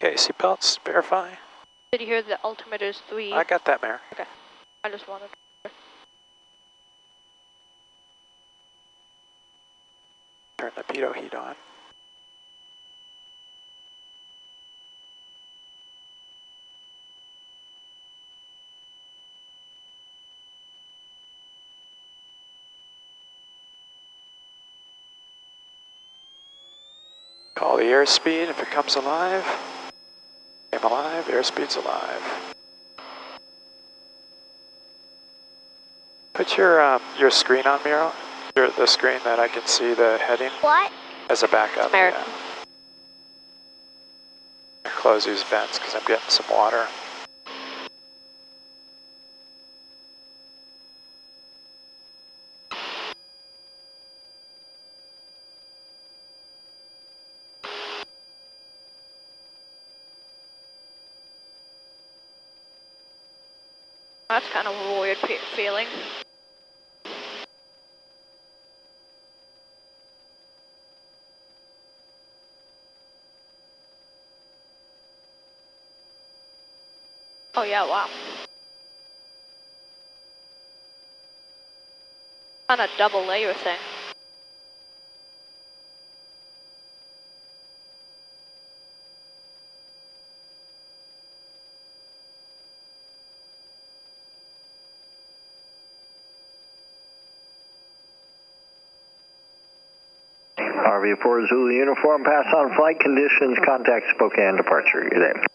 Okay, seatbelts, verify. Did you hear the altimeter is 3? I got that, Mayor. Okay, I just wanted to... Turn the pitot heat on. Call the airspeed if it comes alive. Came alive, airspeed's alive. Put your screen on, Miro. The screen that I can see the heading. What? As a backup. American. Yeah. Close these vents because I'm getting some water. That's kind of a weird feeling. Oh yeah, wow. On a double layer thing. RV4 Zulu uniform, pass on flight conditions, contact Spokane departure. You're there.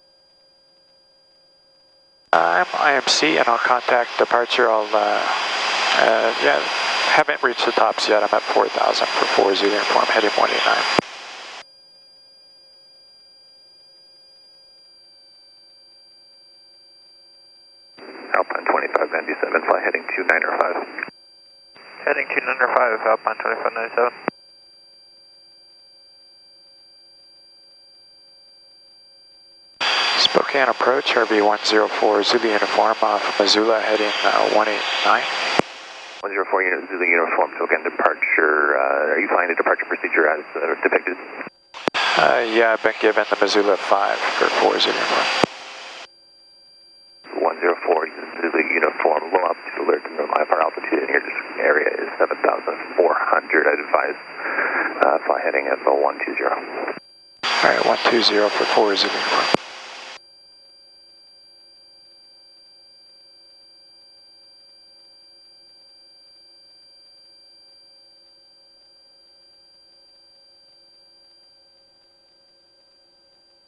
I'm IMC and I'll contact departure. Yeah, haven't reached the tops yet. I'm at 4,000 for 4 Zulu uniform, heading 189. Alpine 2597, fly heading 2905. Heading 2905, Alpine 2597. Spokane approach, RV104 Zulu uniform off Missoula heading 189. 104 unit Zulu uniform, Spokane departure. Are you flying the departure procedure as depicted? Yeah, I've been given the Missoula 5 for 4 Zulu uniform. 104 Zulu uniform, low altitude alert to minimum IFR altitude in here. This area is 7,400. I'd advise fly heading at the 120. Alright, 120 for 4 Zulu uniform.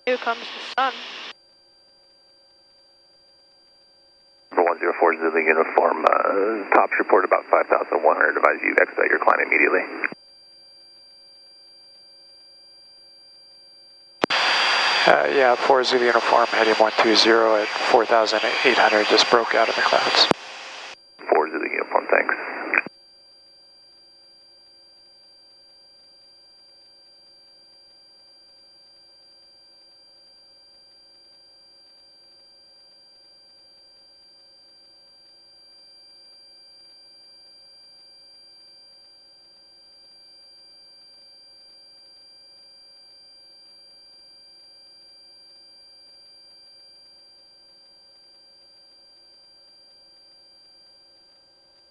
Here comes the sun. 104 Zulu uniform, tops report about 5,100. Advise you expedite your climb immediately. Yeah, 4 Zulu uniform heading 120 at 4,800, just broke out of the clouds.